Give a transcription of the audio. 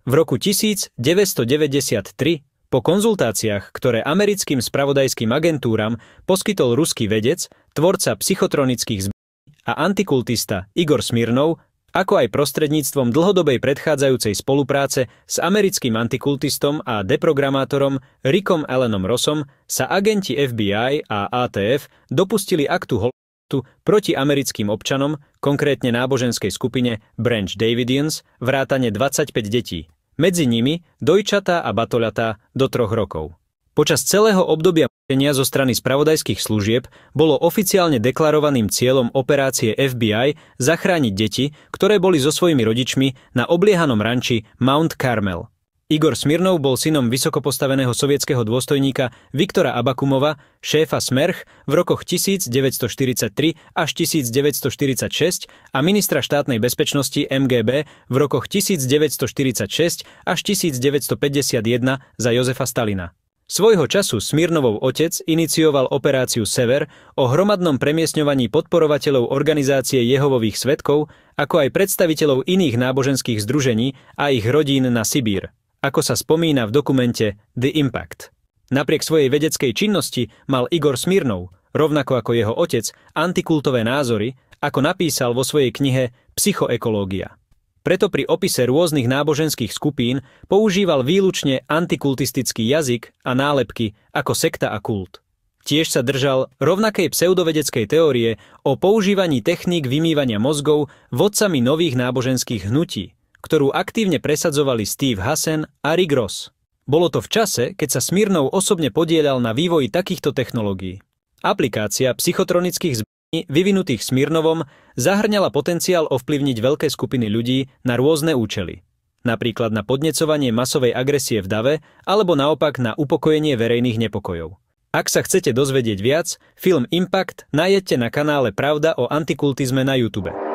V roku 1993, po konzultáciách, ktoré americkým spravodajským agentúram poskytol ruský vedec, tvorca psychotronických zbraní a antikultista Igor Smirnov, ako aj prostredníctvom dlhodobej predchádzajúcej spolupráce s americkým antikultistom a deprogramátorom Rickom Allenom Rossom, sa agenti FBI a ATF dopustili aktu holokaustu proti americkým občanom, konkrétne náboženskej skupine Branch Davidians, vrátane 25 detí. Medzi nimi dojčatá a batoľatá do 3 rokov. Počas celého obdobia mučenia zo strany spravodajských služieb bolo oficiálne deklarovaným cieľom operácie FBI zachrániť deti, ktoré boli so svojimi rodičmi na obliehanom ranči Mount Carmel. Igor Smirnov bol synom vysokopostaveného sovietskeho dôstojníka Viktora Abakumova, šéfa Smerch v rokoch 1943 až 1946 a ministra štátnej bezpečnosti MGB v rokoch 1946 až 1951 za Jozefa Stalina. Svojho času Smirnovov otec inicioval operáciu Sever o hromadnom premiestňovaní podporovateľov organizácie Jehovových svedkov, ako aj predstaviteľov iných náboženských združení a ich rodín na Sibír, ako sa spomína v dokumente The Impact. Napriek svojej vedeckej činnosti mal Igor Smirnov, rovnako ako jeho otec, antikultové názory, ako napísal vo svojej knihe Psychoekológia. Preto pri opise rôznych náboženských skupín používal výlučne antikultistický jazyk a nálepky ako sekta a kult. Tiež sa držal rovnakej pseudovedeckej teórie o používaní techník vymývania mozgov vodcami nových náboženských hnutí, ktorú aktívne presadzovali Steve Hassan a Rick Ross. Bolo to v čase, keď sa Smirnov osobne podieľal na vývoji takýchto technológií. Aplikácia psychotronických vyvinutých Smirnovom zahŕňala potenciál ovplyvniť veľké skupiny ľudí na rôzne účely. Napríklad na podnecovanie masovej agresie v dave alebo naopak na upokojenie verejných nepokojov. Ak sa chcete dozvedieť viac, film Impact nájdete na kanále Pravda o antikultizme na YouTube.